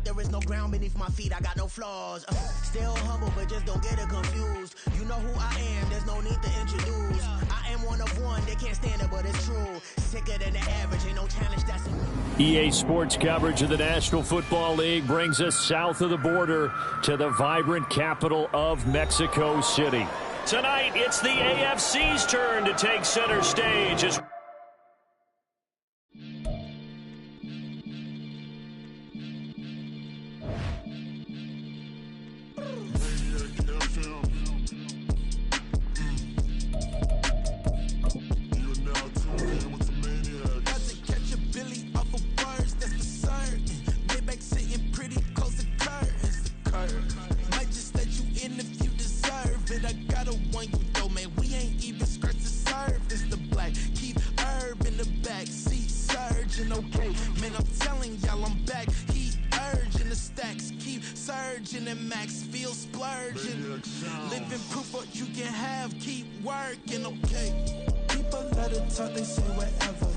there is no ground beneath my feet, I got no flaws. Still humble, but just don't get it confused. You know who I am, there's no need to introduce. I am one of one, they can't stand it, but it's true. Sicker than the average, ain't no challenge that's in EA Sports coverage of the National Football League brings us south of the border to the vibrant capital of Mexico City. Tonight, it's the AFC's turn to take center stage as and max feel splurging. Living proof what you can have, keep working, okay. People let it talk, they say whatever.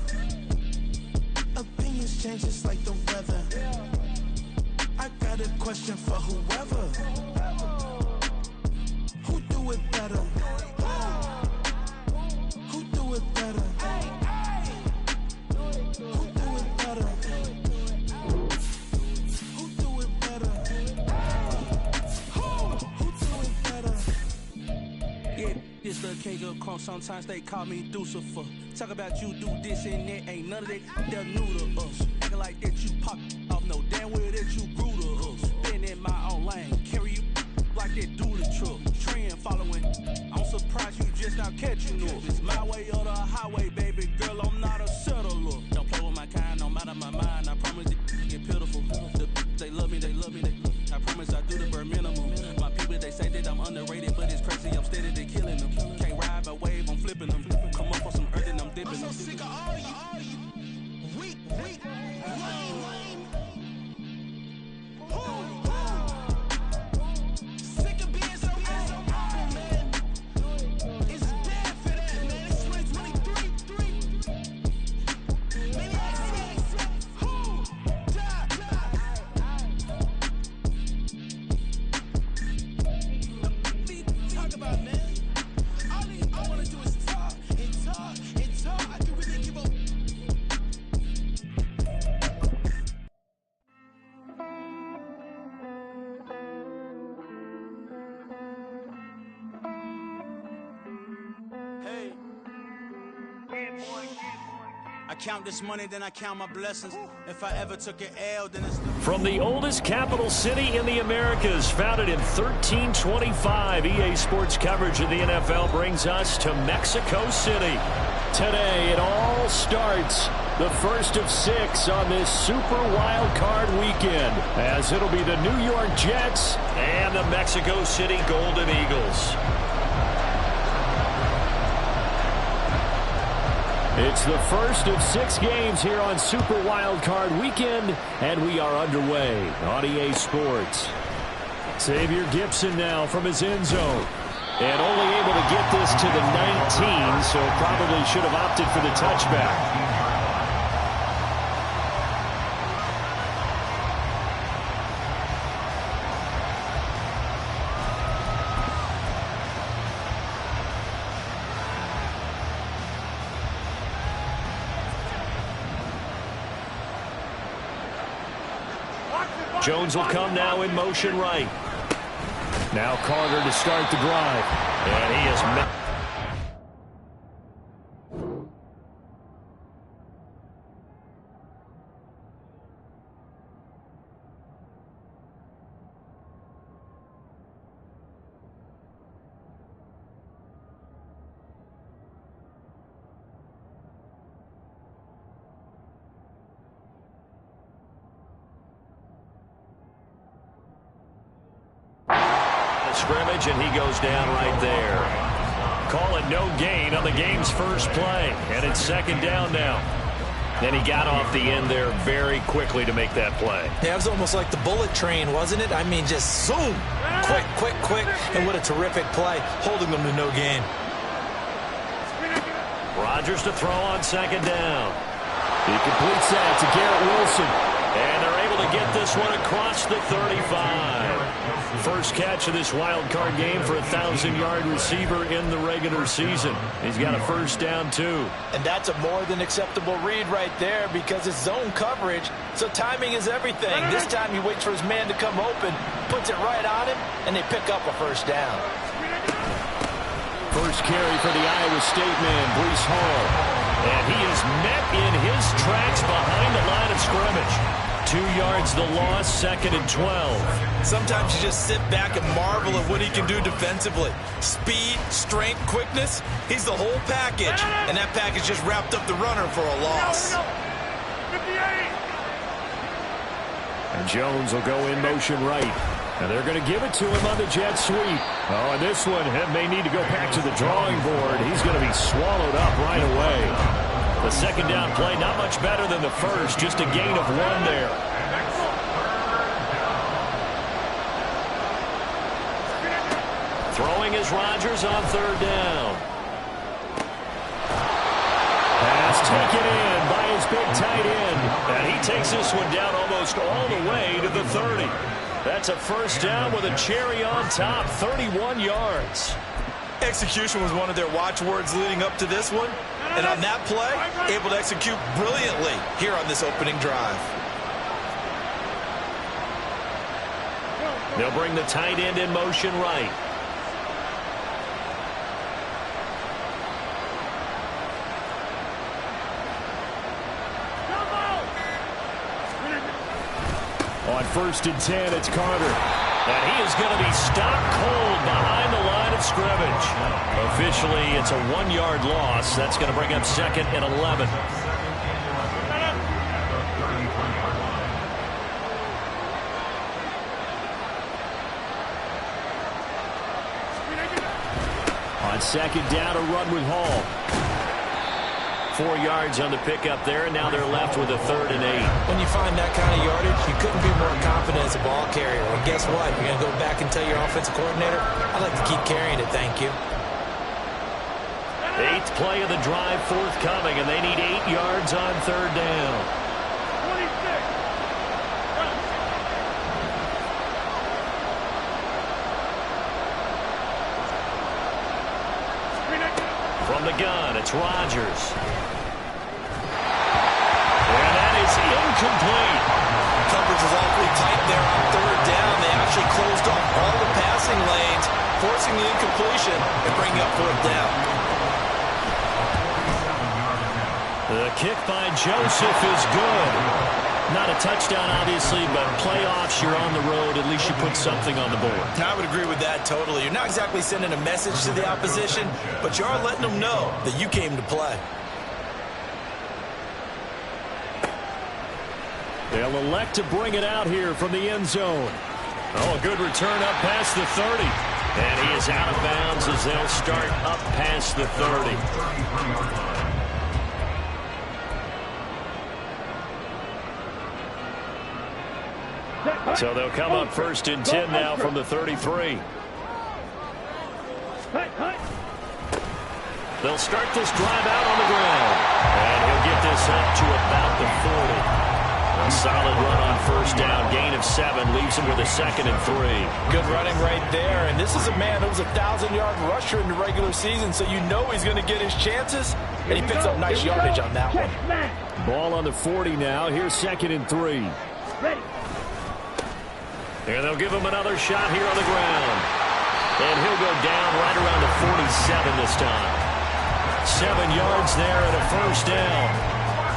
Opinions change just like the weather. I got a question for whoever. Who do it better? Who do it better? Who do it better? This the king of crunk, sometimes they call me Lucifer. Talk about you do this and that, ain't none of that, they're new to us. Acting like that you pop off, no damn well that you grew to us. Been in my own lane, carry you like that do the truck. Trend following, I'm surprised you just not catching up. It's my way or the highway, baby girl, I'm not a settler. Don't play with my kind, no matter my mind, I promise it get pitiful. They love me, they love me, they love me. I promise I do the bare minimum. My people, they say that I'm underrated, but it's crazy, I'm steady, they killing them. Can't ride my wave, I'm flipping them. Come up on some earth and I'm dipping them. I'm so sick of all you weak, lame. Sick of being so old, man. It's dead for that, man. It's 2023. Maybe I see. Who? Die. Talk about, man. All I want to do is talk and talk and talk. I can really give a... Hey. I count this money, then I count my blessings. If I ever took an L, then it's... from the oldest capital city in the Americas, founded in 1325, EA Sports coverage of the NFL brings us to Mexico City. Today, it all starts, the first of 6 on this Super Wild Card weekend, as it'll be the New York Jets and the Mexico City Golden Eagles. It's the first of 6 games here on Super Wild Card weekend, and we are underway on EA Sports. Xavier Gibson now from his end zone. And only able to get this to the 19, so probably should have opted for the touchback. Jones will come now in motion right. Now Carter to start the drive. And he is... scrimmage, and he goes down right there. Call it no gain on the game's first play, and it's second down now. And he got off the end there very quickly to make that play. Yeah, it was almost like the bullet train, wasn't it? I mean, just zoom, quick, and what a terrific play, holding them to no gain. Rodgers to throw on second down. He completes that to Garrett Wilson. And they're able to get this one across the 35. First catch of this wild card game for a 1,000-yard receiver in the regular season. He's got a first down, too. And that's a more than acceptable read right there because it's zone coverage, so timing is everything. This time he waits for his man to come open, puts it right on him, and they pick up a first down. First carry for the Iowa State man, Breece Hall. And he is met in his tracks behind the line of scrimmage. 2 yards the loss, 2nd and 12. Sometimes you just sit back and marvel at what he can do defensively. Speed, strength, quickness, he's the whole package. And that package just wrapped up the runner for a loss. And Jones will go in motion right. And they're going to give it to him on the jet sweep. Oh, and this one may need to go back to the drawing board. He's going to be swallowed up right away. The second down play, not much better than the first, just a gain of 1 there. Throwing is Rodgers on 3rd down. Pass taken in by his big tight end. And he takes this one down almost all the way to the 30. That's a first down with a cherry on top, 31 yards. Execution was one of their watchwords leading up to this one. And on that play, able to execute brilliantly here on this opening drive. They'll bring the tight end in motion right. On 1st and 10, it's Carter. And he is going to be stopped cold behind the line of scrimmage. Officially, it's a 1-yard loss. That's going to bring up 2nd and 11. On 2nd down, a run with Hall. 4 yards on the pickup there, and now they're left with a 3rd and 8. When you find that kind of yardage, you couldn't be more confident as a ball carrier. And guess what? You're going to go back and tell your offensive coordinator, I'd like to keep carrying it, thank you. 8th play of the drive forthcoming, and they need 8 yards on 3rd down. 26. From the gun, it's Rodgers. And that is incomplete. Coverage was awfully tight there on 3rd down. They actually closed off all the passing lanes, forcing the incompletion and bringing up 4th down. The kick by Joseph is good. Not a touchdown, obviously, but playoffs, you're on the road. At least you put something on the board. I would agree with that totally. You're not exactly sending a message to the opposition, but you are letting them know that you came to play. They'll elect to bring it out here from the end zone. Oh, a good return up past the 30. And he is out of bounds as they'll start up past the 30. So they'll come up 1st and 10 now from the 33. They'll start this drive out on the ground. And he'll get this up to about the 40. A solid run on 1st down, gain of 7, leaves him with a 2nd and 3. Good running right there, and this is a man who was a 1,000-yard rusher in the regular season, so you know he's going to get his chances, and he picks up nice yardage on that one. Ball on the 40 now. Here's 2nd and 3. And they'll give him another shot here on the ground. And he'll go down right around the 47 this time. 7 yards there and a first down.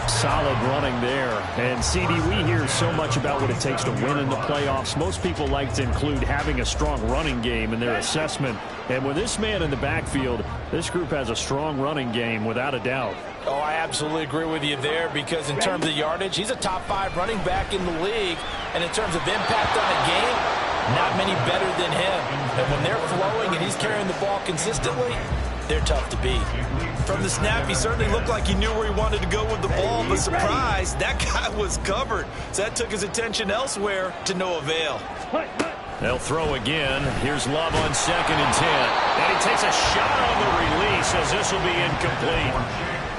Solid running there. And, CD, we hear so much about what it takes to win in the playoffs. Most people like to include having a strong running game in their assessment. And with this man in the backfield, this group has a strong running game without a doubt. Oh, I absolutely agree with you there because in terms of yardage, he's a top 5 running back in the league. And in terms of impact on a game, not many better than him. And when they're flowing and he's carrying the ball consistently, they're tough to beat. From the snap, he certainly looked like he knew where he wanted to go with the ball, but surprise, that guy was covered. So that took his attention elsewhere to no avail. They'll throw again. Here's Love on 2nd and 10. And he takes a shot on the release as this will be incomplete.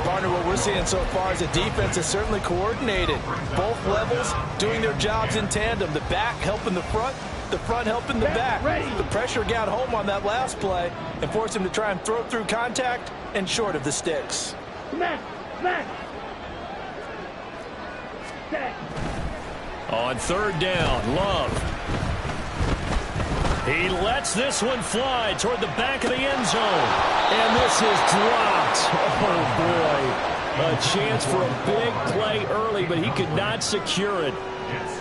Partner, what we're seeing so far is the defense is certainly coordinated. Both levels doing their jobs in tandem. The back helping the front helping the back. The pressure got home on that last play and forced him to try and throw through contact and short of the sticks. On third down, Love. He lets this one fly toward the back of the end zone. And this is dropped. Oh, boy. A chance for a big play early, but he could not secure it.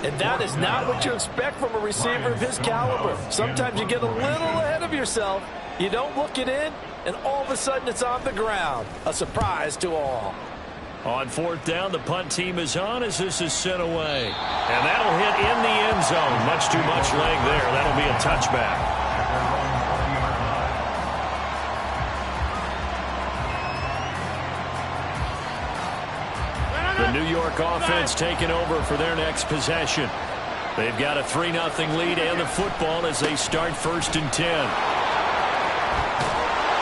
And that is not what you expect from a receiver of his caliber. Sometimes you get a little ahead of yourself. You don't look it in, and all of a sudden it's on the ground. A surprise to all. On fourth down, the punt team is on as this is sent away. And that'll hit in the end zone. Much too much leg there. That'll be a touchback. The New York offense taking over for their next possession. They've got a 3-0 lead and the football as they start 1st and 10.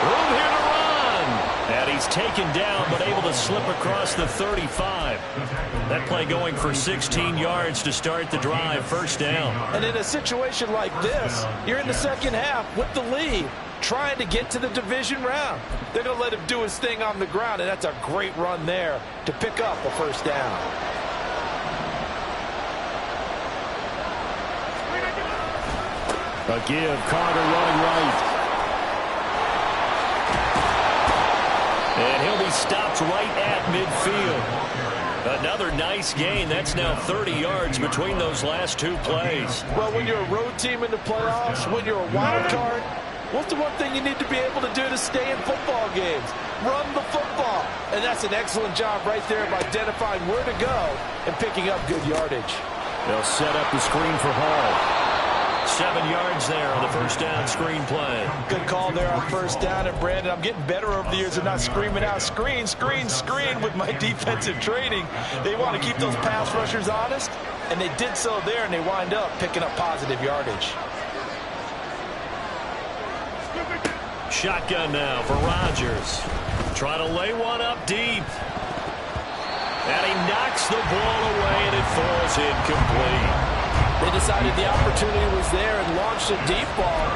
Room here to run. And he's taken down but able to slip across the 35. That play going for 16 yards to start the drive. 1st down. And in a situation like this, you're in the second half with the lead, trying to get to the division round. They're going to let him do his thing on the ground, and that's a great run there to pick up a 1st down. A give, Carter running right. And he'll be stopped right at midfield. Another nice gain. That's now 30 yards between those last 2 plays. Well, when you're a road team in the playoffs, when you're a wild card, what's the one thing you need to be able to do to stay in football games? Run the football. And that's an excellent job right there of identifying where to go and picking up good yardage. They'll set up the screen for Hall. 7 yards there on the 1st down screen play. Good call there on 1st down. And, Brandon, I'm getting better over the years of not screaming out screen, screen, screen with my defensive training. They want to keep those pass rushers honest, and they did so there, and they wind up picking up positive yardage. Shotgun now for Rodgers. Trying to lay one up deep. And he knocks the ball away, and it falls incomplete. They decided the opportunity was there and launched a deep ball,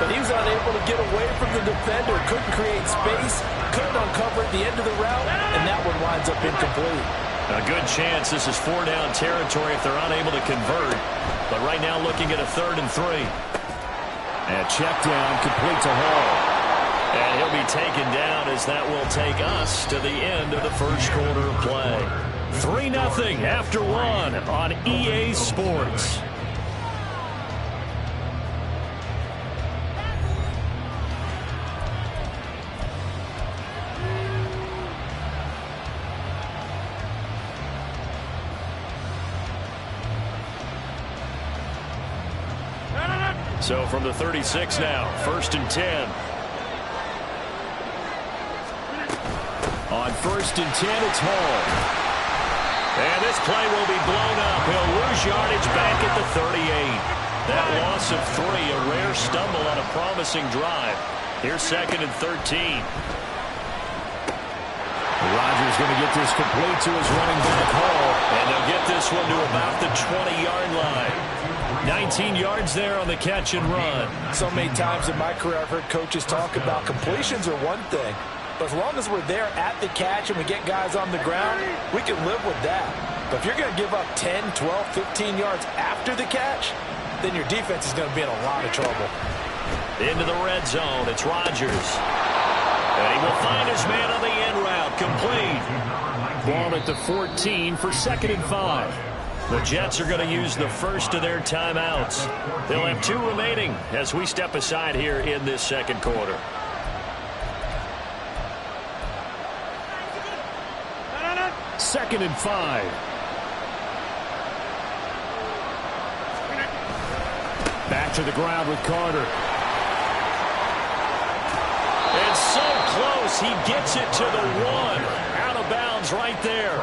but he was unable to get away from the defender, couldn't create space, couldn't uncover at the end of the route, and that one winds up incomplete. A good chance this is 4-down territory if they're unable to convert. But right now looking at a 3rd and 3. And check down complete to Hall. And he'll be taken down as that will take us to the end of the 1st quarter of play. 3-0 after 1 on EA Sports. So from the 36 now, 1st and 10. On 1st and 10, it's Hall. And this play will be blown up. He'll lose yardage back at the 38. That loss of 3, a rare stumble on a promising drive. Here's 2nd and 13. Rodgers going to get this complete to his running back Hall. And they'll get this one to about the 20-yard line. 19 yards there on the catch and run. So many times in my career I've heard coaches talk about completions are one thing. But as long as we're there at the catch and we get guys on the ground, we can live with that. But if you're going to give up 10, 12, 15 yards after the catch, then your defense is going to be in a lot of trouble. Into the red zone, it's Rodgers. And he will find his man on the end route, complete. Ball at the 14 for 2nd and 5. The Jets are going to use the first of their timeouts. They'll have 2 remaining as we step aside here in this 2nd quarter. Second and 5. Back to the ground with Carter. It's so close. He gets it to the 1. Out of bounds right there.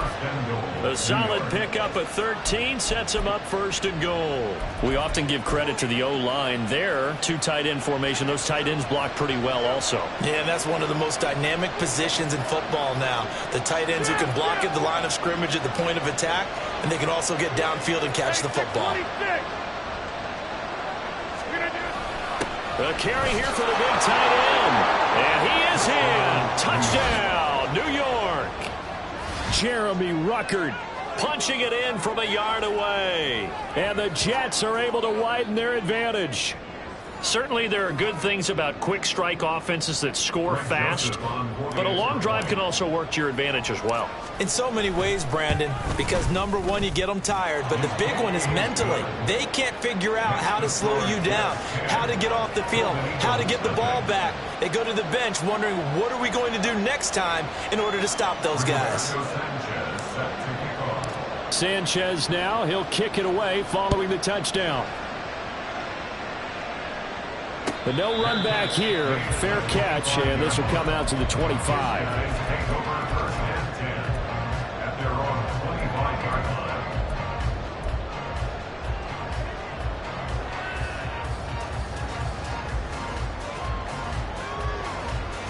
A solid pickup of 13 sets him up first and goal. We often give credit to the O-line there. Two tight end formation. Those tight ends block pretty well also. Yeah, and that's one of the most dynamic positions in football now. The tight ends who can block at the line of scrimmage at the point of attack, and they can also get downfield and catch the football. A carry here for the big tight end. And he is in. Touchdown, New York. Jeremy Ruckert punching it in from a yard away. And the Jets are able to widen their advantage. Certainly there are good things about quick strike offenses that score fast, but a long drive can also work to your advantage as well. In so many ways, Brandon, because number one, you get them tired, but the big one is mentally. They can't figure out how to slow you down, how to get off the field, how to get the ball back. They go to the bench wondering, what are we going to do next time in order to stop those guys? Sanchez now, he'll kick it away following the touchdown. But no run back here. Fair catch, and this will come out to the 25.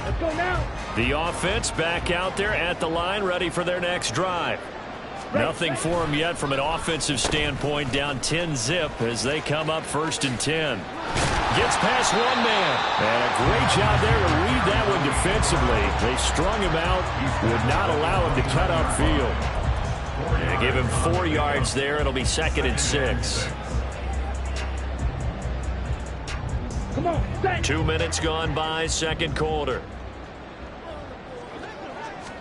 Let's go now. The offense back out there at the line, ready for their next drive. Nothing for them yet from an offensive standpoint, down 10-zip as they come up first and 10. Gets past one man. And a great job there to read that one defensively. They strung him out, would not allow him to cut upfield. And give him 4 yards there. It'll be 2nd and 6. Come on, set. 2 minutes gone by, second quarter.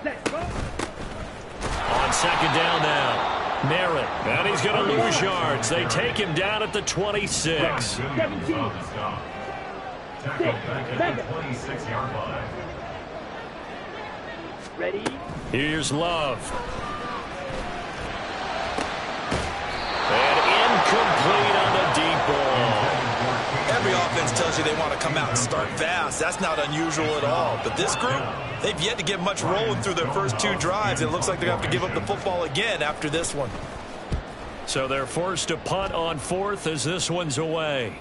Set, go. On second down now. Merritt, and he's going to lose yards. They take him down at the 26. 17. 26-yard line. Ready? Here's Love. And incomplete on the deep ball. Every offense tells you they want to come out and start fast. That's not unusual at all. But this group, they've yet to get much rolling through their first 2 drives. It looks like they have to give up the football again after this one. So they're forced to punt on 4th as this one's away.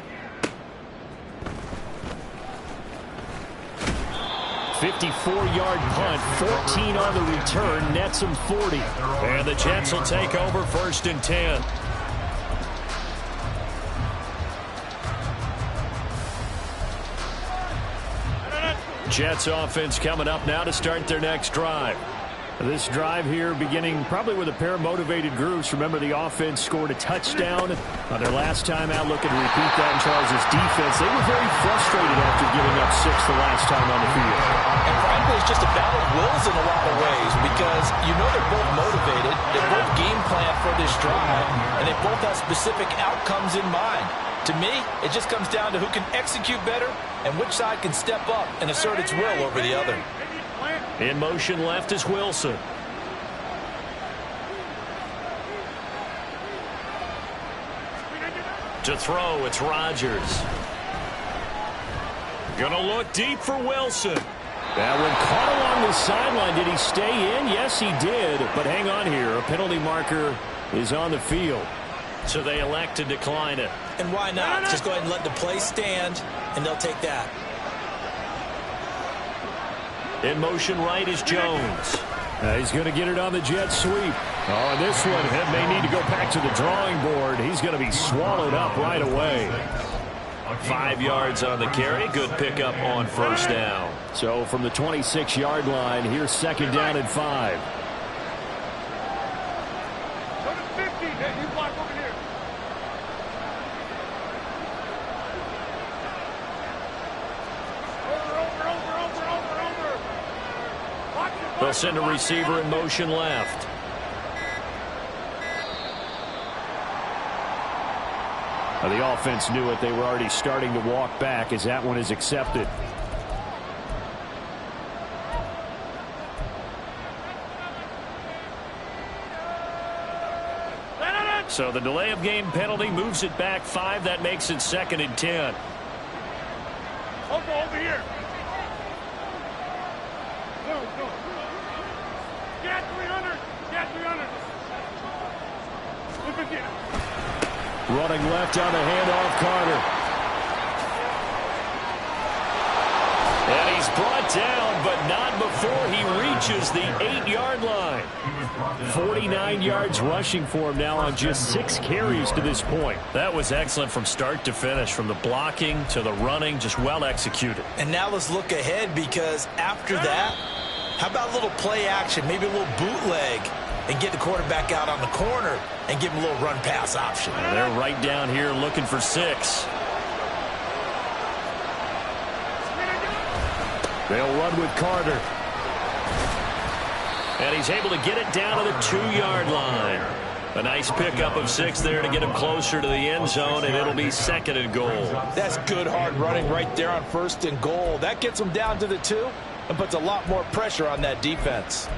54-yard punt, 14 on the return, nets them 40. And the Jets will take over 1st and 10. Jets offense coming up now to start their next drive. This drive here beginning probably with a pair of motivated groups. Remember, the offense scored a touchdown on their last time out, looking to repeat that in Charles' defense. They were very frustrated after giving up 6 the last time on the field. And frankly, it's just a battle of wills in a lot of ways because you know they're both motivated, they both game plan for this drive, and they both have specific outcomes in mind. To me, it just comes down to who can execute better and which side can step up and assert its will over the other. In motion left is Wilson. To throw, it's Rodgers. Gonna look deep for Wilson. That one caught along the sideline. Did he stay in? Yes, he did. But hang on here. A penalty marker is on the field. So they elect to decline it. And why not? Just go ahead and let the play stand, and they'll take that. In motion right is Jones. He's going to get it on the jet sweep. Oh, and this one may need to go back to the drawing board. He's going to be swallowed up right away. 5 yards on the carry. Good pickup on first down. So from the 26-yard line, here's 2nd down and 5. They'll send a receiver in motion left. Now the offense knew it. They were already starting to walk back as that one is accepted. So the delay of game penalty moves it back 5. That makes it 2nd and 10. Over here. Go. Get 300. Get 300. Flip again. Running left on the handoff, Carter. And he's brought down, but not before he reaches the 8-yard line. 49 yards rushing for him now on just 6 carries to this point. That was excellent from start to finish, from the blocking to the running, just well executed. And now let's look ahead, because after that, how about a little play action, maybe a little bootleg, and get the quarterback out on the corner and give him a little run-pass option. And they're right down here looking for 6. They'll run with Carter. And he's able to get it down to the 2-yard line. A nice pickup of 6 there to get him closer to the end zone, and it'll be 2nd and goal. That's good hard running right there on 1st and goal. That gets him down to the 2 and puts a lot more pressure on that defense.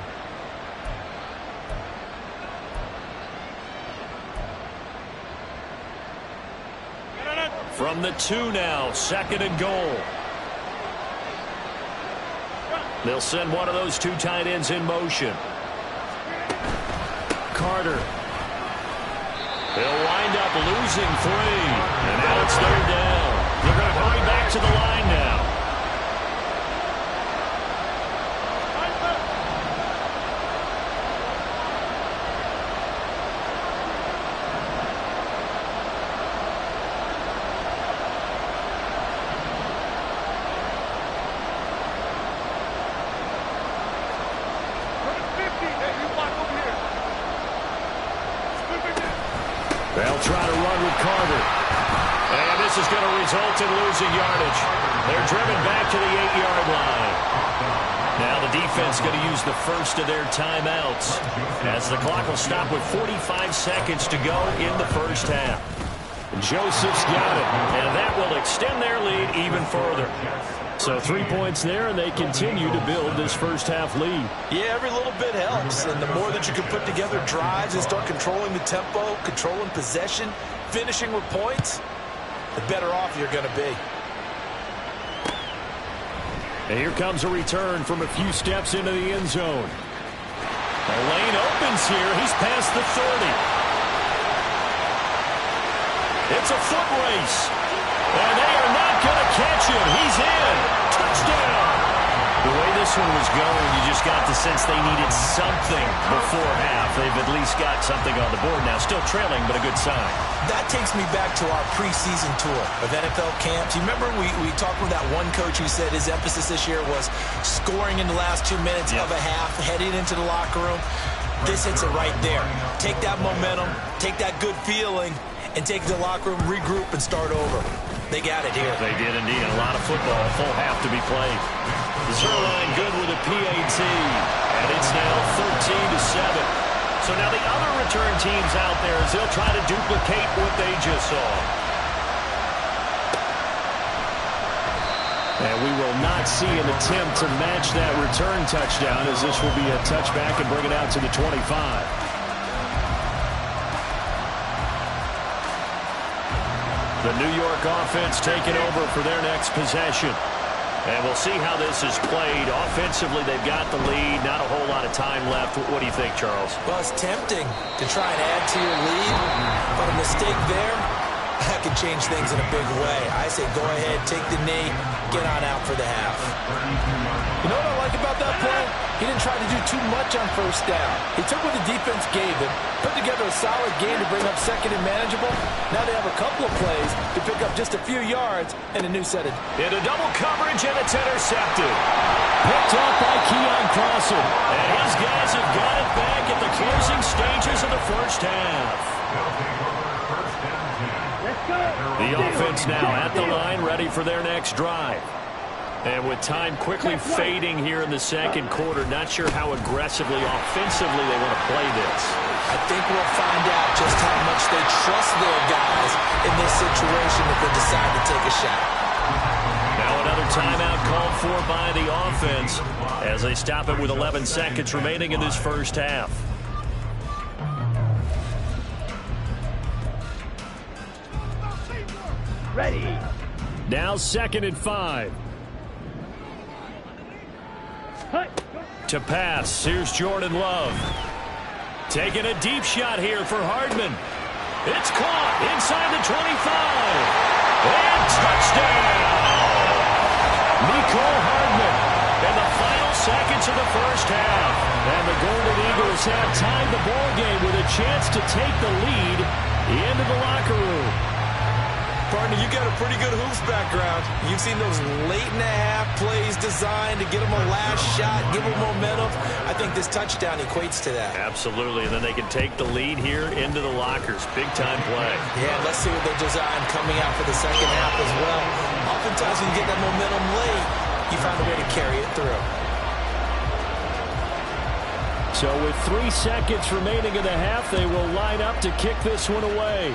From the 2 now, 2nd and goal. They'll send one of those 2 tight ends in motion. Carter. They'll wind up losing 3. And now it's 3rd down. They're going to hurry back to the line now. They'll try to run with Carter. And this is going to result in losing yardage. They're driven back to the 8-yard line. Now the defense going to use the first of their timeouts, as the clock will stop with 45 seconds to go in the first half. Joseph's got it, and that will extend their lead even further. So 3 points there, and they continue to build this first half lead. Yeah, every little bit helps, and the more that you can put together drives and start controlling the tempo, controlling possession, finishing with points, the better off you're going to be. And here comes a return from a few steps into the end zone. The lane opens here. He's past the 30. It's a foot race. And they are not going to catch him. He's in. Touchdown. The way this one was going, you just got the sense they needed something before half. They've at least got something on the board now. Still trailing, but a good sign. That takes me back to our preseason tour of NFL camps. You remember we talked with that one coach who said his emphasis this year was scoring in the last 2 minutes of a half, heading into the locker room. This hits it right there. Take that momentum, take that good feeling, and take it to the locker room, regroup, and start over. They got it here. They did indeed. A lot of football, full half to be played. Zerline good with a PAT, and it's now 13-7. So now the other return teams out there, as they'll try to duplicate what they just saw. And we will not see an attempt to match that return touchdown, as this will be a touchback and bring it out to the 25. The New York offense taking over for their next possession. And we'll see how this is played. Offensively, they've got the lead. Not a whole lot of time left. What do you think, Charles? Well, it's tempting to try and add to your lead, but a mistake there, that could change things in a big way. I say go ahead, take the knee, get on out for the half. You know what I like about that play? He didn't try to do too much on first down. He took what the defense gave him, put together a solid game to bring up second and manageable. Now they have a couple of plays to pick up just a few yards and a new set of... Into double coverage, and it's intercepted. Picked off by Keon Crossan. And his guys have got it back at the closing stages of the first half. The offense now at the line, ready for their next drive. And with time quickly fading here in the second quarter, not sure how aggressively, offensively they want to play this. I think we'll find out just how much they trust their guys in this situation if they decide to take a shot. Now another timeout called for by the offense as they stop it with 11 seconds remaining in this first half. Ready. Now 2nd and 5. Hut. To pass, here's Jordan Love. Taking a deep shot here for Hardman. It's caught inside the 25. And touchdown! Nicole Hardman in the final seconds of the first half. And the Golden Eagles have tied the ball game with a chance to take the lead into the locker room. Partner, you got a pretty good hoops background. You've seen those late-in-the-half plays designed to get them a last shot, give them momentum. I think this touchdown equates to that. Absolutely, and then they can take the lead here into the lockers. Big-time play. Yeah, let's see what they're designed coming out for the second half as well. Oftentimes when you get that momentum late, you find a way to carry it through. So with 3 seconds remaining in the half, they will line up to kick this one away.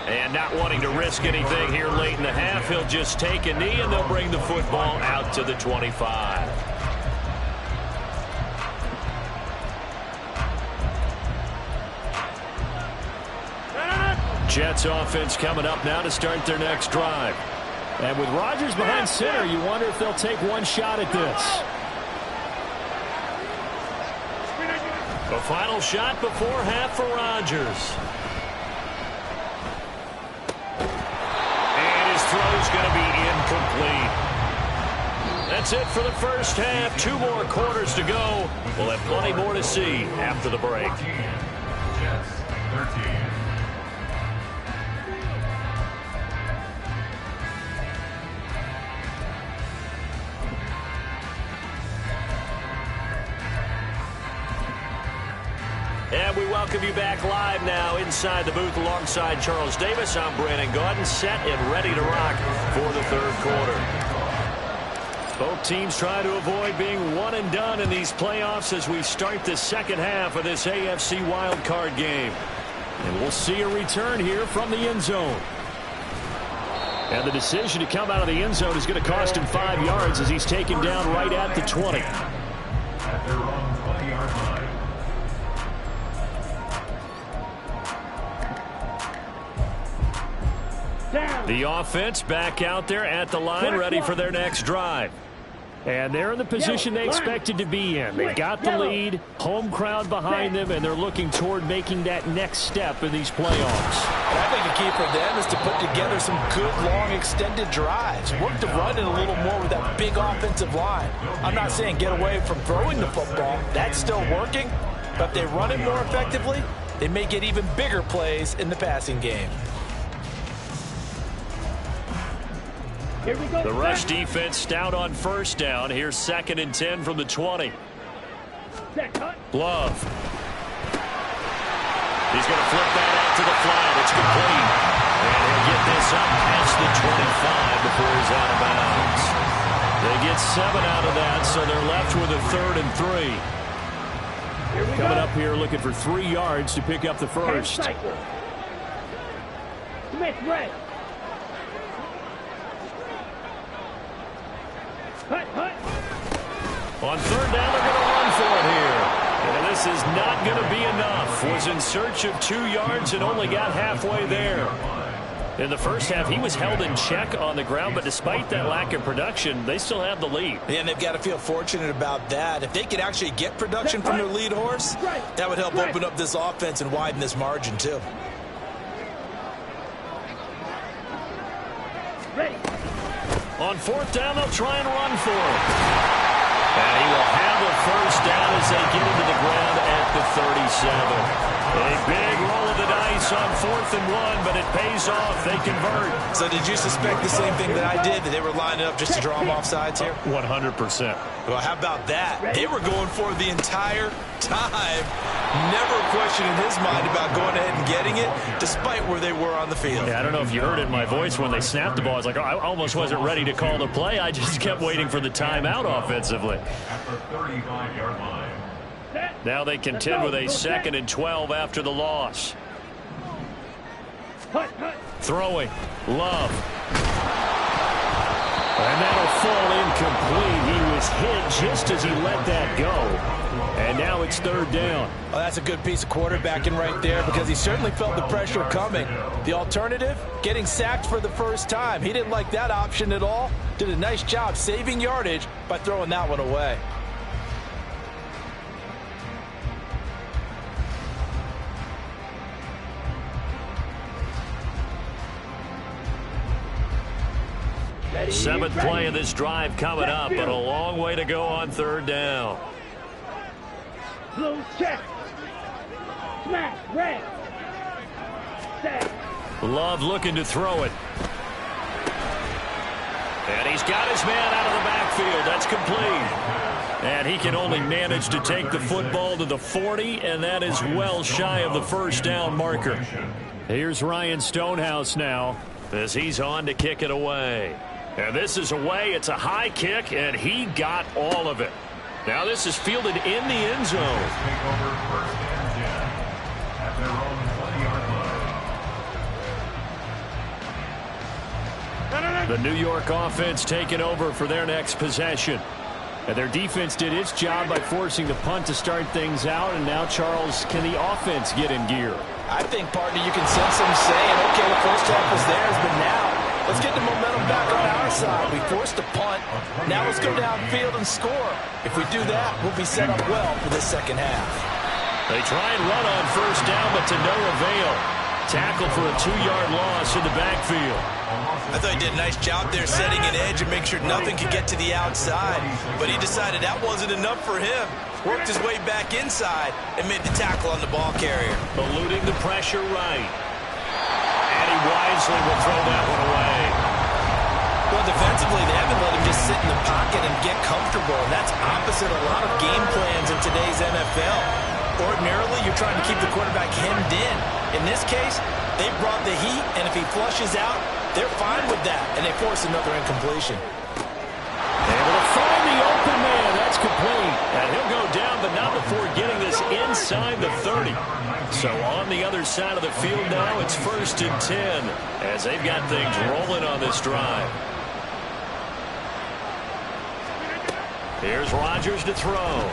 And not wanting to risk anything here late in the half, he'll just take a knee, and they'll bring the football out to the 25. Jets offense coming up now to start their next drive. And with Rodgers behind center, you wonder if they'll take one shot at this. A final shot before half for Rodgers. Throw's going to be incomplete. That's it for the first half. 2 more quarters to go. We'll have plenty more to see after the break. 14, Jets 13. And we welcome you back live now inside the booth alongside Charles Davis. I'm Brandon Gaudin, set and ready to rock for the third quarter. Both teams try to avoid being one and done in these playoffs as we start the second half of this AFC wildcard game. And we'll see a return here from the end zone. And the decision to come out of the end zone is going to cost him 5 yards as he's taken down right at the 20. At their own 20-yard line. The offense back out there at the line, ready for their next drive. And they're in the position they expected to be in. They've got the lead, home crowd behind them, and they're looking toward making that next step in these playoffs. I think the key for them is to put together some good, long, extended drives. Work the run in a little more with that big offensive line. I'm not saying get away from throwing the football. That's still working. But if they run it more effectively, they may get even bigger plays in the passing game. The rush defense stout on first down. Here's 2nd and 10 from the 20. Love. He's going to flip that out to the flat. It's complete. And he'll get this up past the 25 before he's out of bounds. They get 7 out of that, so they're left with a 3rd and 3. Coming up here looking for 3 yards to pick up the first. On 3rd down, they're going to run for it here. And this is not going to be enough. Was in search of 2 yards and only got halfway there. In the first half, he was held in check on the ground, but despite that lack of production, they still have the lead. And they've got to feel fortunate about that. If they could actually get production from their lead horse, that would help open up this offense and widen this margin, too. On 4th down, they'll try and run for it. And he will have the first down as they get into the ground at the 37. A big roll of the dice on 4th and 1, but it pays off. They convert. So did you suspect the same thing that I did, that they were lining up just to draw them off sides here? 100%. Well, how about that? They were going for it the entire time. Never a question in his mind about going ahead and getting it, despite where they were on the field. Yeah, I don't know if you heard it in my voice when they snapped the ball. I was like, oh, I almost wasn't ready to call the play. I just kept waiting for the timeout offensively. At the 35-yard line. Now they contend with a 2nd and 12 after the loss. Throwing. Love. And that'll fall incomplete. He was hit just as he let that go. And now it's third down. Well, that's a good piece of quarterbacking right there because he certainly felt the pressure coming. The alternative, getting sacked for the first time. He didn't like that option at all. Did a nice job saving yardage by throwing that one away. Seventh play of this drive coming up, but a long way to go on third down. Blue check. Smash. Red. Set. Love looking to throw it. And he's got his man out of the backfield. That's complete. And he can only manage to take the football to the 40, and that is well shy of the first down marker. Here's Ryan Stonehouse now as he's on to kick it away. And this is away. It's a high kick, and he got all of it. Now this is fielded in the end zone. Take over first and 10 at their own 20-yard line. The New York offense taking over for their next possession. And their defense did its job by forcing the punt to start things out. And now, Charles, can the offense get in gear? I think, partner, you can sense them saying, okay, the first half was theirs, but now let's get the momentum back on our side. We forced a punt. Now let's go downfield and score. If we do that, we'll be set up well for this second half. They try and run on first down, but to no avail. Tackle for a 2-yard loss in the backfield. I thought he did a nice job there setting an edge and make sure nothing could get to the outside. But he decided that wasn't enough for him. Worked his way back inside and made the tackle on the ball carrier. Eluding the pressure right. And he wisely will throw that one away. Well, defensively, they haven't let him just sit in the pocket and get comfortable. And that's opposite a lot of game plans in today's NFL. Ordinarily, you're trying to keep the quarterback hemmed in. In this case, they brought the heat, and if he flushes out, they're fine with that, and they force another incompletion. Able to find the open man. That's complete. And he'll go down, but not before getting this inside the 30. So on the other side of the field now, it's first and 10 as they've got things rolling on this drive. Here's Rodgers to throw.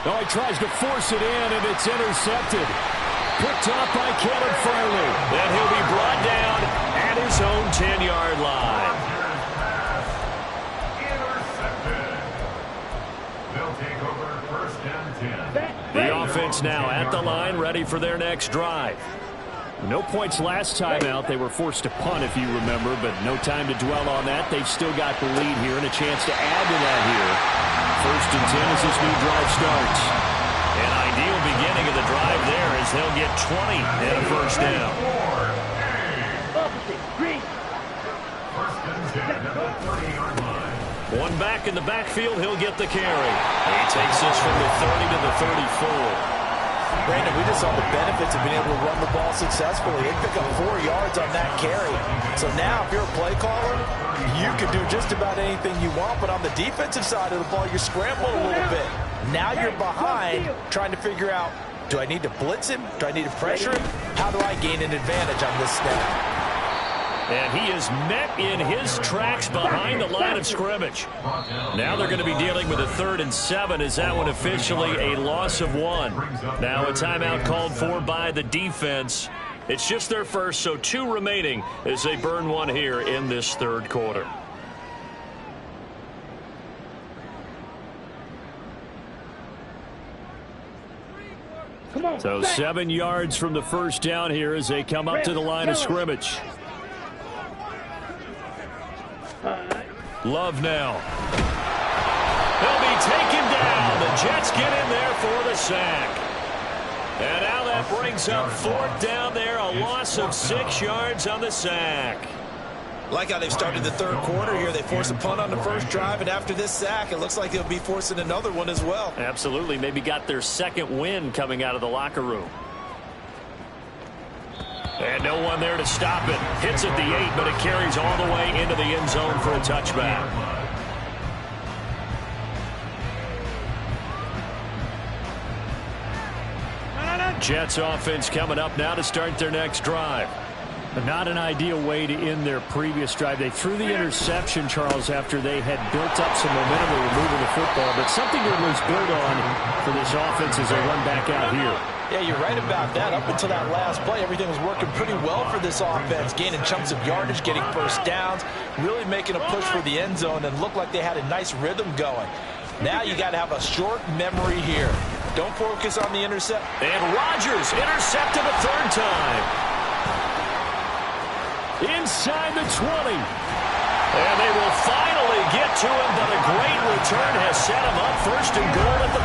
Oh, he tries to force it in, and it's intercepted. Picked up by Kevin Farley. Then he'll be brought down at his own 10-yard line. Intercepted. They'll take over first and 10. The offense now at the line, ready for their next drive. No points last time out. They were forced to punt, if you remember, but no time to dwell on that. They've still got the lead here and a chance to add to that here. First and 10 as this new drive starts. An ideal beginning of the drive there as they'll get 20 and a first down. First and 10 at the 30-yard line. One back in the backfield, he'll get the carry. He takes this from the 30 to the 34. Brandon, we just saw the benefits of being able to run the ball successfully. They pick up 4 yards on that carry. So now, if you're a play caller, you can do just about anything you want. But on the defensive side of the ball, you're scrambling a little bit. Now you're behind, trying to figure out, do I need to blitz him? Do I need to pressure him? How do I gain an advantage on this snap? And he is met in his tracks behind the line of scrimmage. Now they're going to be dealing with a 3rd and 7 as that one officially a loss of 1. Now a timeout called for by the defense. It's just their first, so 2 remaining as they burn one here in this 3rd quarter. So 7 yards from the first down here as they come up to the line of scrimmage. Love now. He'll be taken down. The Jets get in there for the sack. And now that brings up 4th down there. A loss of 6 yards on the sack. Like how they've started the 3rd quarter here. They force a punt on the first drive, and after this sack, it looks like they'll be forcing another one as well. Absolutely. Maybe got their 2nd win coming out of the locker room. And no one there to stop it. Hits at the 8, but it carries all the way into the end zone for a touchback. Jets offense coming up now to start their next drive. Not an ideal way to end their previous drive. They threw the interception, Charles, after they had built up some momentum. They were moving the football, but something that was built on for this offense as they run back out here. Yeah, you're right about that. Up until that last play, everything was working pretty well for this offense, gaining chunks of yardage, getting first downs, really making a push for the end zone, and looked like they had a nice rhythm going. Now you got to have a short memory here. Don't focus on the intercept. And Rodgers intercepted a third time. Inside the 20. And they will finally get to him, but a great return has set him up first and goal at the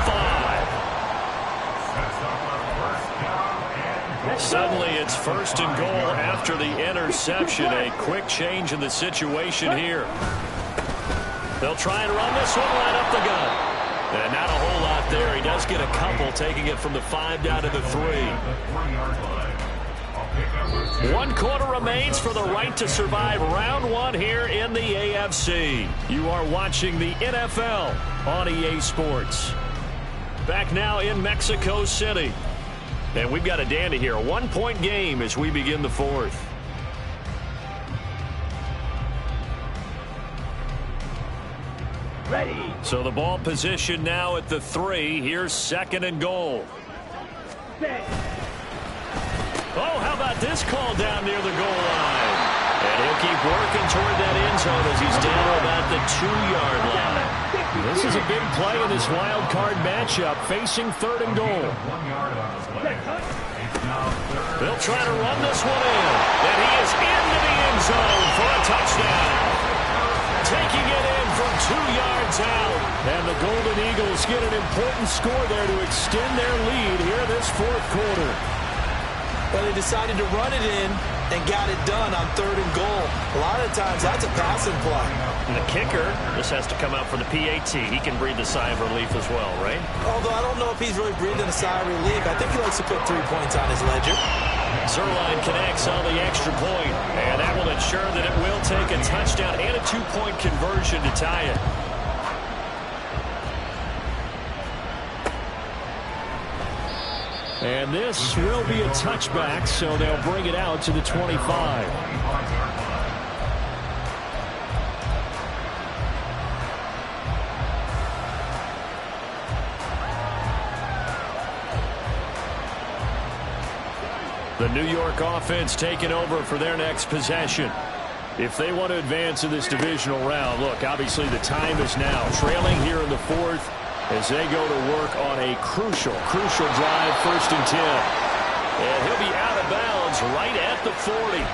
5. Suddenly it's first and goal after the interception. A quick change in the situation here. They'll try and run this one right up the gut. And not a whole lot there. He does get a couple, taking it from the 5 down to the 3. 1 quarter remains for the right to survive round 1 here in the AFC. You are watching the NFL on EA Sports. Back now in Mexico City. And we've got a dandy here. A 1-point game as we begin the 4th. Ready. So the ball position now at the 3. Here's 2nd and goal. Set. Oh, how about this call down near the goal line? And he'll keep working toward that end zone as he's down about the 2-yard line. This is a big play in this wild card matchup, facing 3rd and goal. They'll try to run this one in. And he is into the end zone for a touchdown. Taking it in from 2 yards out. And the Golden Eagles get an important score there to extend their lead here this 4th quarter. Well, they decided to run it in and got it done on 3rd and goal. A lot of times, that's a passing play. And the kicker, this has to come out for the PAT. He can breathe a sigh of relief as well, right? Although I don't know if he's really breathing a sigh of relief. I think he likes to put 3 points on his ledger. Zerline connects on the extra point, and that will ensure that it will take a touchdown and a 2-point conversion to tie it. And this will be a touchback, so they'll bring it out to the 25. The New York offense taking over for their next possession. If they want to advance in this divisional round, look, obviously the time is now. Trailing here in the 4th. As they go to work on a crucial drive, 1st and 10. And he'll be out of bounds right at the 40.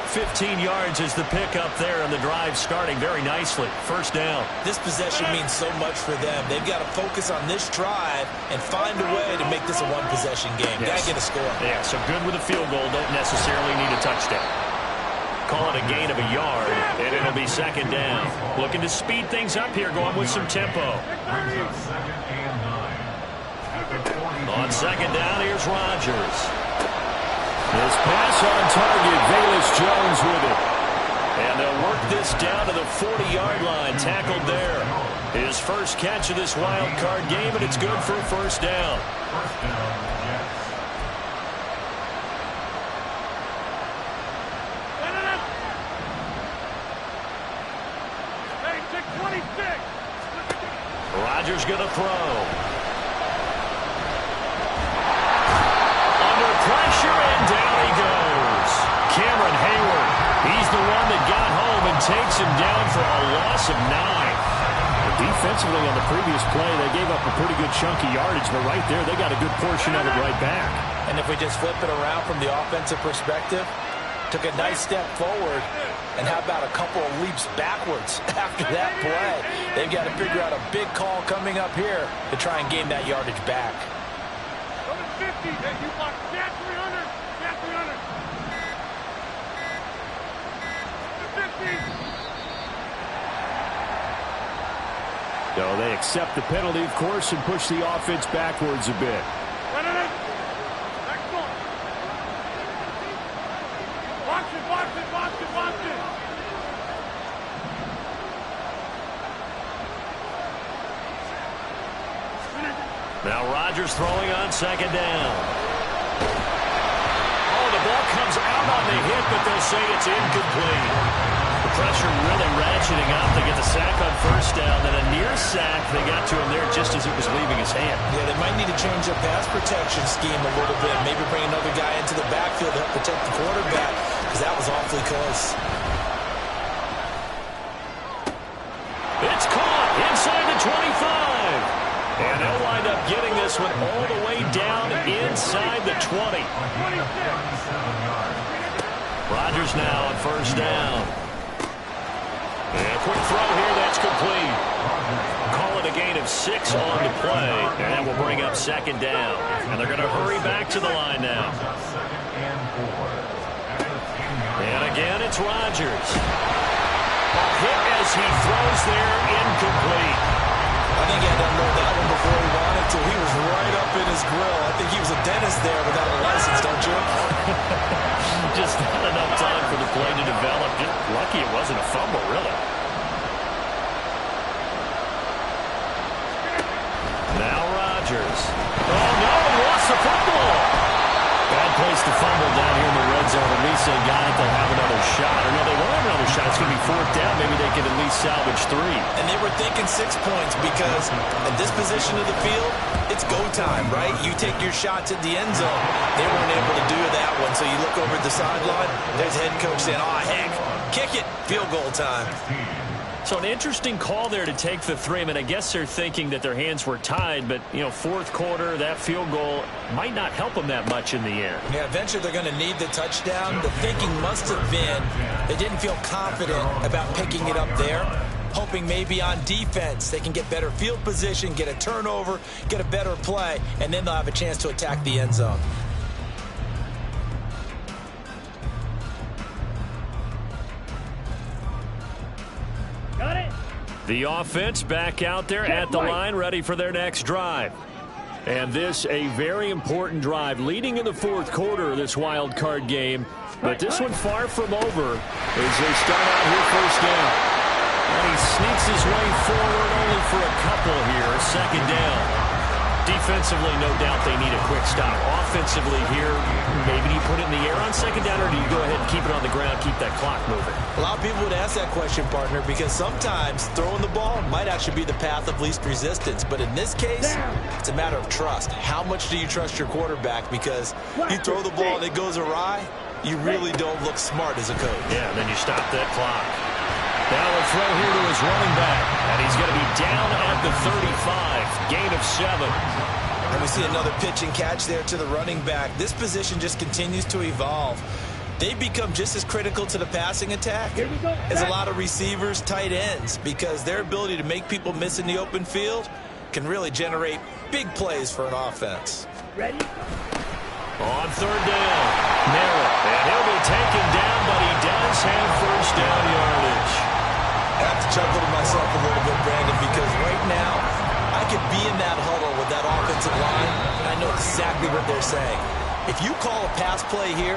15 yards is the pickup there, and the drive starting very nicely. 1st down. This possession means so much for them. They've got to focus on this drive and find a way to make this a 1-possession game. Yes. Got to get a score. Yeah, so good with a field goal. Don't necessarily need a touchdown. Call it a gain of a yard, and it'll be 2nd down. Looking to speed things up here, going with some tempo. On 2nd down, here's Rodgers. His pass on target, Velus-Jones with it. And they'll work this down to the 40-yard line, tackled there. His first catch of this wild card game, and it's good for a 1st down. Rodgers going to throw. Under pressure, and down he goes. Cameron Hayward, he's the one that got home and takes him down for a loss of 9. Defensively on the previous play, they gave up a pretty good chunk of yardage, but right there, they got a good portion of it right back. And if we just flip it around from the offensive perspective, took a nice step forward, and how about a couple of leaps backwards after that play? They've got to figure out a big call coming up here to try and gain that yardage back. 50, you block, 300, 300. 50. So they accept the penalty, of course, and push the offense backwards a bit. Watch it. Now Rodgers throwing on 2nd down. Oh, the ball comes out on the hit, but they'll say it's incomplete. The pressure really ratcheting up. They get the sack on first down, then a near sack. They got to him there just as it was leaving his hand. Yeah, they might need to change their pass protection scheme a little bit. Maybe bring another guy into the backfield to help protect the quarterback, because that was awfully close. It's caught inside the 25. And they'll wind up getting this one all the way down inside the 20. Rodgers now on first down. And a quick throw here, that's complete. Call it a gain of 6 on the play, and that will bring up second down. And they're going to hurry back to the line now. And again, it's Rodgers. A hit as he throws there, incomplete. I think he had to unload that one before he wanted to. He was right up in his grill. I think he was a dentist there without a license, don't you? Just not enough time for the play to develop. Just lucky it wasn't a fumble, really. Now Rodgers. Oh, no, he lost the football. Bad place to fumble down here in the red zone. At least they got it. They'll have another shot. Or no, they won't have another shot. It's going to be fourth down. Maybe they can at least salvage 3. And they were thinking 6 points because at this position of the field, it's go time, right? You take your shots at the end zone. They weren't able to do that one. So you look over at the sideline, there's head coach saying, oh, heck, kick it, field goal time. So an interesting call there to take the 3. I mean, I guess they're thinking that their hands were tied, but, you know, fourth quarter, that field goal might not help them that much in the end. Yeah, eventually they're going to need the touchdown. The thinking must have been they didn't feel confident about picking it up there, hoping maybe on defense they can get better field position, get a turnover, get a better play, and then they'll have a chance to attack the end zone. Got it? The offense back out there at the line, ready for their next drive. And this a very important drive leading in the fourth quarter of this wild card game. But this one far from over as they start out here first down. And he sneaks his way forward only for a couple here. Second down. Defensively, no doubt they need a quick stop. Offensively here, maybe do you put it in the air on second down, or do you go ahead and keep it on the ground, keep that clock moving? A lot of people would ask that question, partner, because sometimes throwing the ball might actually be the path of least resistance. But in this case, it's a matter of trust. How much do you trust your quarterback? Because you throw the ball and it goes awry, you really don't look smart as a coach. Yeah, then you stop that clock. Now a throw here to his running back, and he's going to be down at the 35, gain of 7. And we see another pitch and catch there to the running back. This position just continues to evolve. They become just as critical to the passing attack as a lot of receivers, tight ends, because their ability to make people miss in the open field can really generate big plays for an offense. Ready? On third down, Merritt, and he'll be taken down, but he does have first down yardage. I have to chuckle to myself a little bit, Brandon, because right now I could be in that huddle with that offensive line, and I know exactly what they're saying. If you call a pass play here,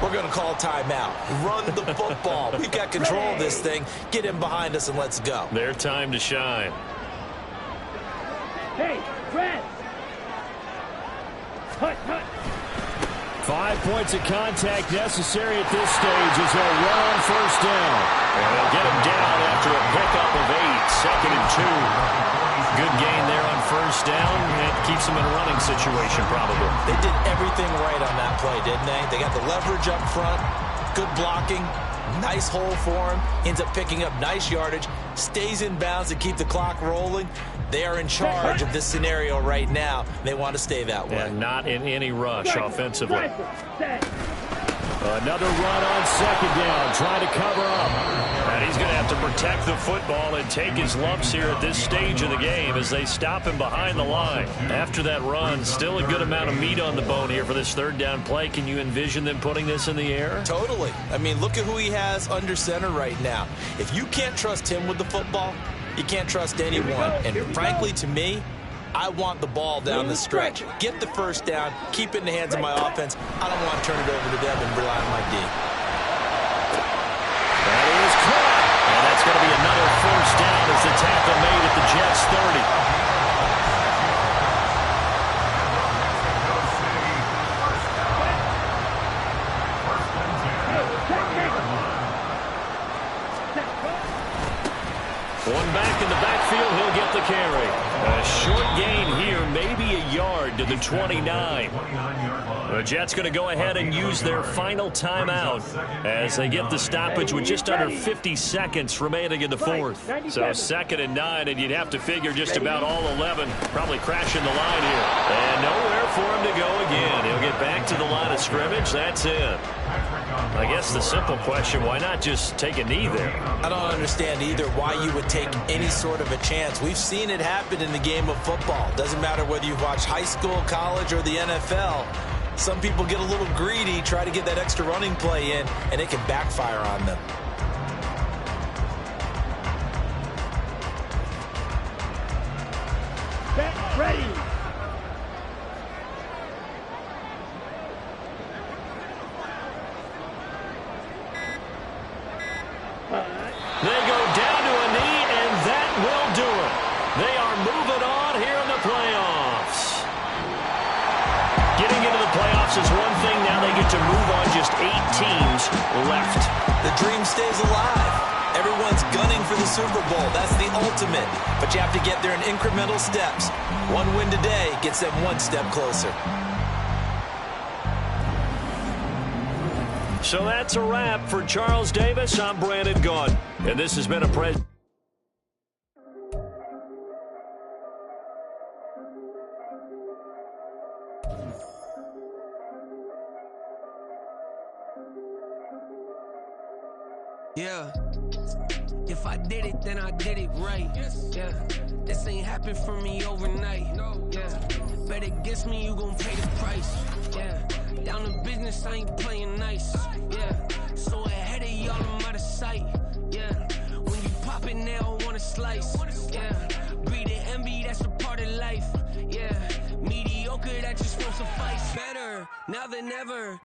we're going to call timeout. Run the football. We've got control of this thing. Get in behind us and let's go. Their time to shine. Hey, Brad! Hut, hut! 5 points of contact necessary at this stage as they'll run on first down. And they'll get him down after a pickup of 8, second and 2. Good gain there on first down. It keeps them in a running situation, probably. They did everything right on that play, didn't they? They got the leverage up front, good blocking, nice hole for him, ends up picking up nice yardage, stays in bounds to keep the clock rolling. They are in charge of this scenario right now. They want to stay that way. And not in any rush offensively. Another run on second down, trying to cover up. And he's going to have to protect the football and take his lumps here at this stage of the game as they stop him behind the line. After that run, still a good amount of meat on the bone here for this third down play. Can you envision them putting this in the air? Totally. I mean, look at who he has under center right now. If you can't trust him with the football, you can't trust anyone. And frankly, to me, I want the ball down the stretch. Get the first down, keep it in the hands of my offense. I don't want to turn it over to them and rely on my D. That is caught. And that's going to be another first down as the tackle made at the Jets 30. One back in the backfield, he'll get the carry. A short gain here, maybe a yard to the 29. The Jets going to go ahead and use their final timeout as they get the stoppage with just under 50 seconds remaining in the fourth. So 2nd and 9, and you'd have to figure just about all 11 probably crashing the line here. And nowhere for him to go again. He'll get back to the line of scrimmage. That's it. I guess the simple question, why not just take a knee there? I don't understand either why you would take any sort of a chance. We've seen it happen in the game of football. Doesn't matter whether you've watched high school, college, or the NFL. Some people get a little greedy, try to get that extra running play in, and it can backfire on them. Get ready. They go down to a knee, and that will do it. They are moving on here in the playoffs. Getting into the playoffs is one thing. Now they get to move on. Just 8 teams left. The dream stays alive. Everyone's gunning for the Super Bowl. That's the ultimate. But you have to get there in incremental steps. One win today gets them one step closer. So that's a wrap for Charles Davis. I'm Brandon Gaudin, and this has been a Yeah. If I did it, then I did it right. Yeah. This ain't happened for me overnight. Yeah. Bet against me, you gon' pay the price. Yeah. Down to business, I ain't playing nice. Yeah. So ahead of y'all, I'm out of sight. Yeah. When you pop it, they don't wanna slice. Yeah. Greed and envy, that's a part of life. Yeah. Mediocre, that just won't suffice. Better now than ever.